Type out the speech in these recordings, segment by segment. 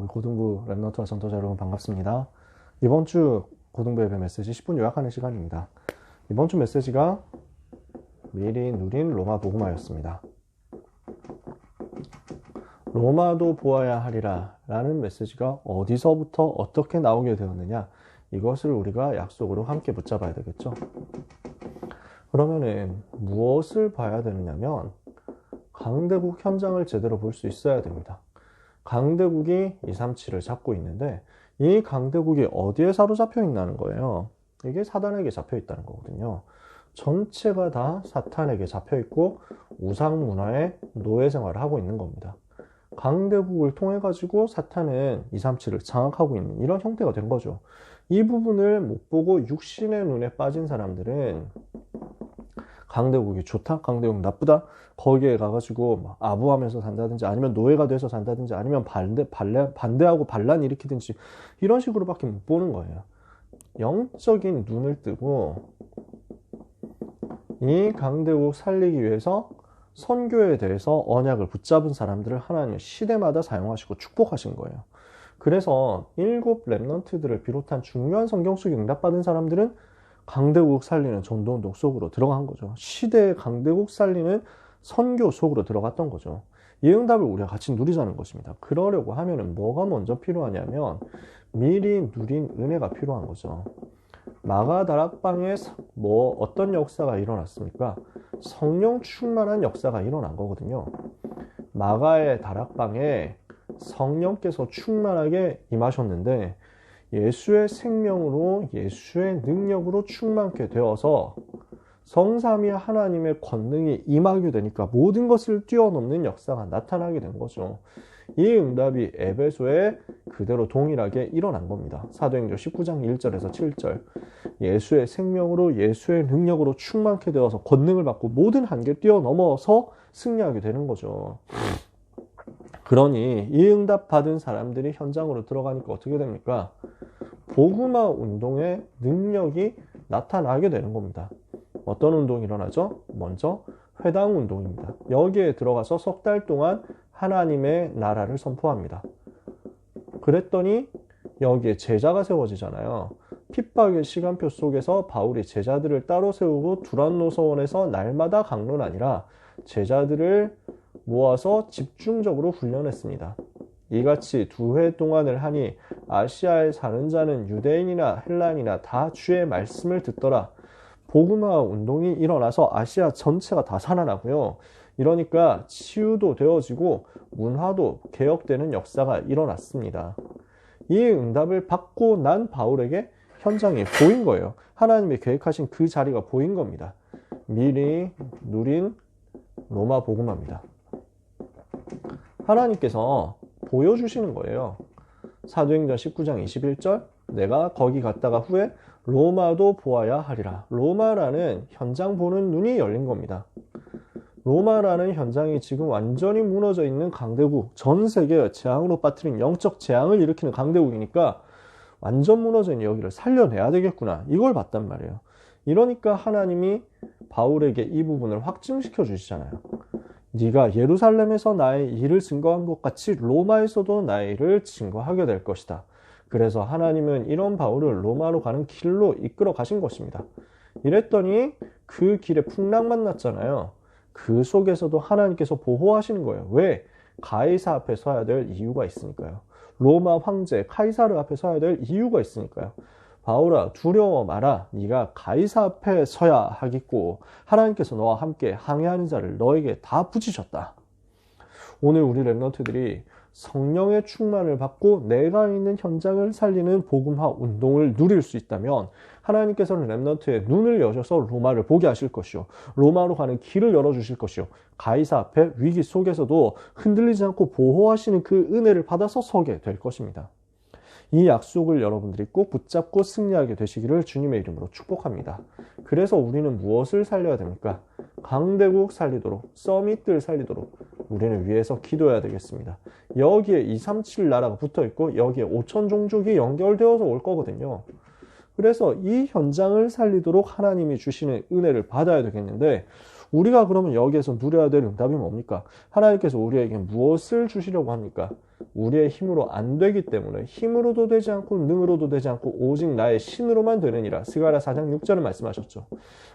고등부 랩넌트와 전도자 여러분 반갑습니다. 이번 주 고등부 예배 메시지 10분 요약하는 시간입니다. 이번 주 메시지가 미리 누린 로마 복음화였습니다. 로마도 보아야 하리라 라는 메시지가 어디서부터 어떻게 나오게 되었느냐, 이것을 우리가 약속으로 함께 붙잡아야 되겠죠. 그러면은 무엇을 봐야 되느냐면 강대국 현장을 제대로 볼 수 있어야 됩니다. 강대국이 237을 잡고 있는데 이 강대국이 어디에 사로잡혀 있다는 거예요. 이게 사단에게 잡혀 있다는 거거든요. 전체가 다 사탄에게 잡혀 있고 우상 문화의 노예 생활을 하고 있는 겁니다. 강대국을 통해 가지고 사탄은 237을 장악하고 있는 이런 형태가 된 거죠. 이 부분을 못 보고 육신의 눈에 빠진 사람들은 강대국이 좋다, 강대국 나쁘다, 거기에 가가지고 막 아부하면서 산다든지 아니면 노예가 돼서 산다든지 아니면 반대하고 반란 일으키든지 이런 식으로밖에 못 보는 거예요. 영적인 눈을 뜨고 이 강대국 살리기 위해서 선교에 대해서 언약을 붙잡은 사람들을 하나님은 시대마다 사용하시고 축복하신 거예요. 그래서 7 랩넌트들을 비롯한 중요한 성경 속에 응답받은 사람들은 강대국 살리는 전도운동 속으로 들어간 거죠. 시대의 강대국 살리는 선교 속으로 들어갔던 거죠. 이 응답을 우리가 같이 누리자는 것입니다. 그러려고 하면은 뭐가 먼저 필요하냐면 미리 누린 은혜가 필요한 거죠. 마가 다락방에 어떤 역사가 일어났습니까? 성령 충만한 역사가 일어난 거거든요. 마가의 다락방에 성령께서 충만하게 임하셨는데 예수의 생명으로 예수의 능력으로 충만케 되어서 성삼위 하나님의 권능이 임하게 되니까 모든 것을 뛰어넘는 역사가 나타나게 된 거죠. 이 응답이 에베소에 그대로 동일하게 일어난 겁니다. 사도행전 19장 1절에서 7절. 예수의 생명으로 예수의 능력으로 충만케 되어서 권능을 받고 모든 한계를 뛰어넘어서 승리하게 되는 거죠. 그러니 이 응답 받은 사람들이 현장으로 들어가니까 어떻게 됩니까? 복음화 운동의 능력이 나타나게 되는 겁니다. 어떤 운동이 일어나죠? 먼저 회당 운동입니다. 여기에 들어가서 석 달 동안 하나님의 나라를 선포합니다. 그랬더니 여기에 제자가 세워지잖아요. 핍박의 시간표 속에서 바울이 제자들을 따로 세우고 두란노서원에서 날마다 강론 아니라 제자들을 모아서 집중적으로 훈련했습니다. 이같이 2회 동안을 하니 아시아에 사는 자는 유대인이나 헬라인이나 다 주의 말씀을 듣더라. 복음화 운동이 일어나서 아시아 전체가 다 살아나고요. 이러니까 치유도 되어지고 문화도 개혁되는 역사가 일어났습니다. 이 응답을 받고 난 바울에게 현장이 보인 거예요. 하나님이 계획하신 그 자리가 보인 겁니다. 미리 누린 로마 복음화입니다. 하나님께서 보여주시는 거예요. 사도행전 19장 21절, 내가 거기 갔다가 후에 로마도 보아야 하리라. 로마라는 현장 보는 눈이 열린 겁니다. 로마라는 현장이 지금 완전히 무너져 있는 강대국, 전 세계의 재앙으로 빠뜨린 영적 재앙을 일으키는 강대국이니까 완전 무너져 있는 여기를 살려내야 되겠구나, 이걸 봤단 말이에요. 이러니까 하나님이 바울에게 이 부분을 확증시켜 주시잖아요. 네가 예루살렘에서 나의 일을 증거한 것 같이 로마에서도 나의 일을 증거하게 될 것이다. 그래서 하나님은 이런 바울을 로마로 가는 길로 이끌어 가신 것입니다. 이랬더니 그 길에 풍랑만 났잖아요. 그 속에서도 하나님께서 보호하시는 거예요. 왜? 가이사 앞에 서야 될 이유가 있으니까요. 로마 황제 카이사르 앞에 서야 될 이유가 있으니까요. 바울아, 두려워 마라. 네가 가이사 앞에 서야 하겠고 하나님께서 너와 함께 항해하는 자를 너에게 다 붙이셨다. 오늘 우리 랩넌트들이 성령의 충만을 받고 내가 있는 현장을 살리는 복음화 운동을 누릴 수 있다면 하나님께서는 랩넌트의 눈을 여셔서 로마를 보게 하실 것이요, 로마로 가는 길을 열어주실 것이요, 가이사 앞에 위기 속에서도 흔들리지 않고 보호하시는 그 은혜를 받아서 서게 될 것입니다. 이 약속을 여러분들이 꼭 붙잡고 승리하게 되시기를 주님의 이름으로 축복합니다. 그래서 우리는 무엇을 살려야 됩니까? 강대국 살리도록, 서밋들 살리도록 우리는 위에서 기도해야 되겠습니다. 여기에 237 나라가 붙어있고 여기에 5천 종족이 연결되어서 올 거거든요. 그래서 이 현장을 살리도록 하나님이 주시는 은혜를 받아야 되겠는데 우리가 그러면 여기에서 누려야 될 응답이 뭡니까? 하나님께서 우리에게 무엇을 주시려고 합니까? 우리의 힘으로 안 되기 때문에 힘으로도 되지 않고 능으로도 되지 않고 오직 나의 신으로만 되느니라. 스가랴 4장 6절을 말씀하셨죠.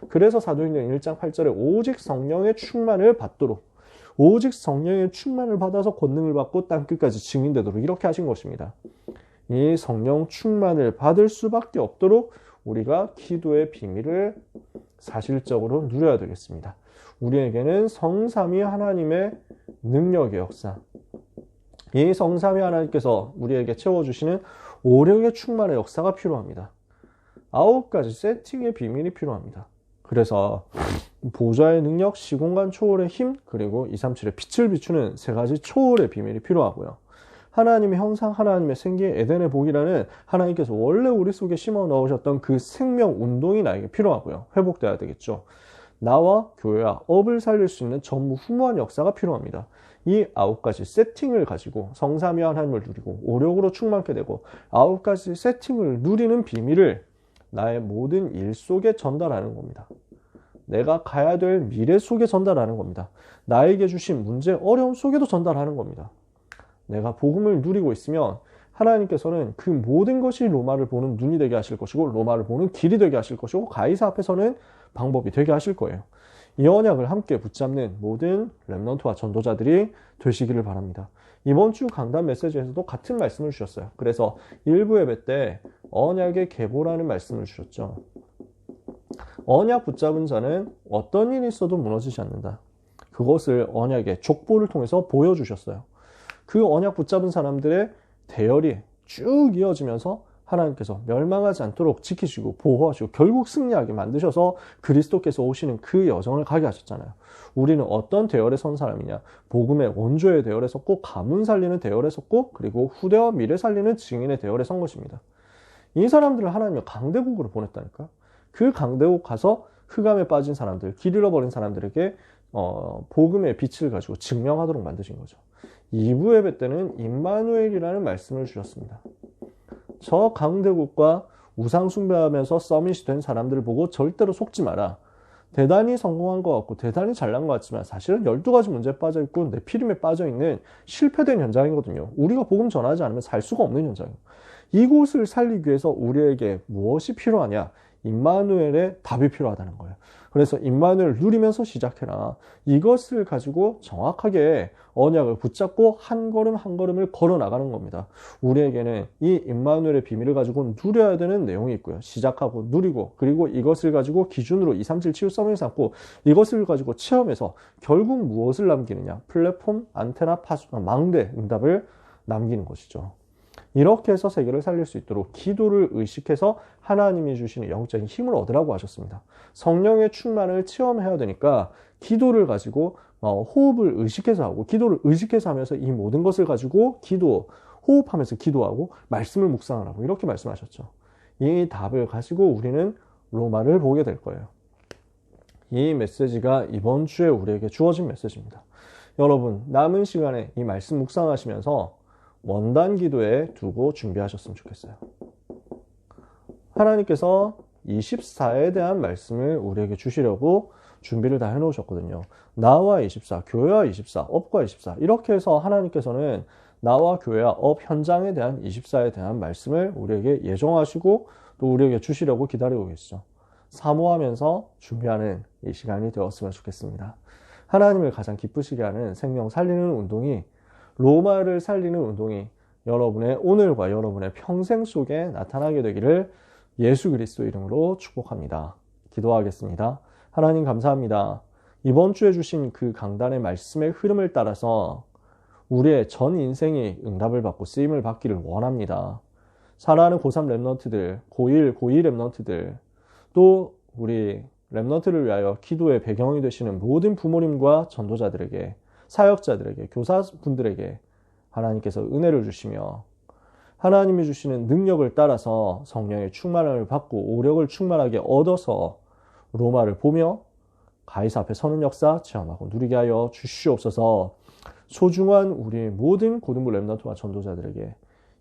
그래서 사도행전 1장 8절에 오직 성령의 충만을 받도록, 오직 성령의 충만을 받아서 권능을 받고 땅끝까지 증인되도록 이렇게 하신 것입니다. 이 성령 충만을 받을 수밖에 없도록 우리가 기도의 비밀을 사실적으로 누려야 되겠습니다. 우리에게는 성삼위 하나님의 능력의 역사, 이 성삼위 하나님께서 우리에게 채워주시는 오력의 충만의 역사가 필요합니다. 9가지 세팅의 비밀이 필요합니다. 그래서 보좌의 능력, 시공간 초월의 힘, 그리고 237의 빛을 비추는 3가지 초월의 비밀이 필요하고요. 하나님의 형상, 하나님의 생기, 에덴의 복이라는 하나님께서 원래 우리 속에 심어 넣으셨던 그 생명 운동이 나에게 필요하고요. 회복돼야 되겠죠. 나와 교회와 업을 살릴 수 있는 전무후무한 역사가 필요합니다. 이 9가지 세팅을 가지고 성삼위 하나님을 누리고 오력으로 충만케 되고 9가지 세팅을 누리는 비밀을 나의 모든 일 속에 전달하는 겁니다. 내가 가야 될 미래 속에 전달하는 겁니다. 나에게 주신 문제, 어려움 속에도 전달하는 겁니다. 내가 복음을 누리고 있으면 하나님께서는 그 모든 것이 로마를 보는 눈이 되게 하실 것이고 로마를 보는 길이 되게 하실 것이고 가이사 앞에서는 방법이 되게 하실 거예요. 이 언약을 함께 붙잡는 모든 렘넌트와 전도자들이 되시기를 바랍니다. 이번 주 강단 메시지에서도 같은 말씀을 주셨어요. 그래서 일부 예배 때 언약의 계보라는 말씀을 주셨죠. 언약 붙잡은 자는 어떤 일이 있어도 무너지지 않는다. 그것을 언약의 족보를 통해서 보여주셨어요. 그 언약 붙잡은 사람들의 대열이 쭉 이어지면서 하나님께서 멸망하지 않도록 지키시고 보호하시고 결국 승리하게 만드셔서 그리스도께서 오시는 그 여정을 가게 하셨잖아요. 우리는 어떤 대열에 선 사람이냐? 복음의 원조의 대열에 섰고 가문 살리는 대열에 섰고 그리고 후대와 미래 살리는 증인의 대열에 선 것입니다. 이 사람들을 하나님이 강대국으로 보냈다니까. 그 강대국 가서 흑암에 빠진 사람들, 길 잃어버린 사람들에게 복음의 빛을 가지고 증명하도록 만드신 거죠. 2부 예배 때는 임마누엘이라는 말씀을 주셨습니다. 저 강대국과 우상 숭배하면서 서밋이 된 사람들을 보고 절대로 속지 마라. 대단히 성공한 것 같고 대단히 잘난 것 같지만 사실은 12가지 문제에 빠져있고 내피림에 빠져있는 실패된 현장이거든요. 우리가 복음 전하지 않으면 살 수가 없는 현장이에요. 이곳을 살리기 위해서 우리에게 무엇이 필요하냐? 임마누엘의 답이 필요하다는 거예요. 그래서 임마누엘을 누리면서 시작해라. 이것을 가지고 정확하게 언약을 붙잡고 한 걸음 한 걸음을 걸어 나가는 겁니다. 우리에게는 이 임마누엘의 비밀을 가지고 누려야 되는 내용이 있고요. 시작하고 누리고 그리고 이것을 가지고 기준으로 237 치유 서밋을 삼고 이것을 가지고 체험해서 결국 무엇을 남기느냐? 플랫폼, 안테나, 망대, 응답을 남기는 것이죠. 이렇게 해서 세계를 살릴 수 있도록 기도를 의식해서 하나님이 주시는 영적인 힘을 얻으라고 하셨습니다. 성령의 충만을 체험해야 되니까 기도를 가지고 호흡을 의식해서 하고 기도를 의식해서 하면서 이 모든 것을 가지고 호흡하면서 기도하고 말씀을 묵상하라고 이렇게 말씀하셨죠. 이 답을 가지고 우리는 로마를 보게 될 거예요. 이 메시지가 이번 주에 우리에게 주어진 메시지입니다. 여러분 남은 시간에 이 말씀 묵상하시면서 원단 기도에 두고 준비하셨으면 좋겠어요. 하나님께서 24에 대한 말씀을 우리에게 주시려고 준비를 다 해놓으셨거든요. 나와 24, 교회와 24, 업과 24 이렇게 해서 하나님께서는 나와 교회와 업 현장에 대한 24에 대한 말씀을 우리에게 예정하시고 또 우리에게 주시려고 기다리고 계시죠. 사모하면서 준비하는 이 시간이 되었으면 좋겠습니다. 하나님을 가장 기쁘시게 하는 생명 살리는 운동이 로마를 살리는 운동이 여러분의 오늘과 여러분의 평생 속에 나타나게 되기를 예수 그리스도 이름으로 축복합니다. 기도하겠습니다. 하나님 감사합니다. 이번 주에 주신 그 강단의 말씀의 흐름을 따라서 우리의 전 인생이 응답을 받고 쓰임을 받기를 원합니다. 사랑하는 고3 랩넌트들, 고1, 고2 랩넌트들, 또 우리 랩넌트를 위하여 기도의 배경이 되시는 모든 부모님과 전도자들에게 사역자들에게, 교사분들에게 하나님께서 은혜를 주시며 하나님이 주시는 능력을 따라서 성령의 충만함을 받고 오력을 충만하게 얻어서 로마를 보며 가이사 앞에 서는 역사 체험하고 누리게 하여 주시옵소서. 소중한 우리 모든 고등부 랩넌트와 전도자들에게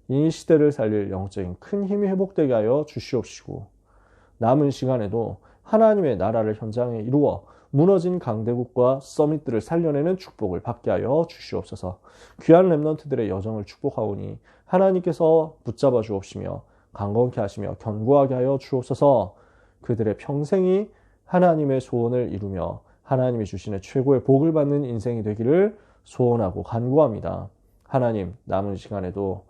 이 시대를 살릴 영적인 큰 힘이 회복되게 하여 주시옵시고 남은 시간에도 하나님의 나라를 현장에 이루어 무너진 강대국과 서밋들을 살려내는 축복을 받게 하여 주시옵소서. 귀한 렘넌트들의 여정을 축복하오니 하나님께서 붙잡아 주옵시며 강건케 하시며 견고하게 하여 주옵소서. 그들의 평생이 하나님의 소원을 이루며 하나님이 주시는 최고의 복을 받는 인생이 되기를 소원하고 간구합니다. 하나님, 남은 시간에도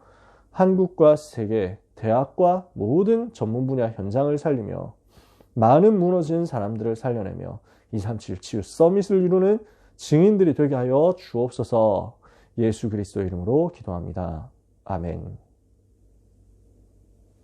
한국과 세계, 대학과 모든 전문 분야 현장을 살리며 많은 무너진 사람들을 살려내며 237 치유 서밋을 이루는 증인들이 되게 하여 주옵소서. 예수 그리스도의 이름으로 기도합니다. 아멘.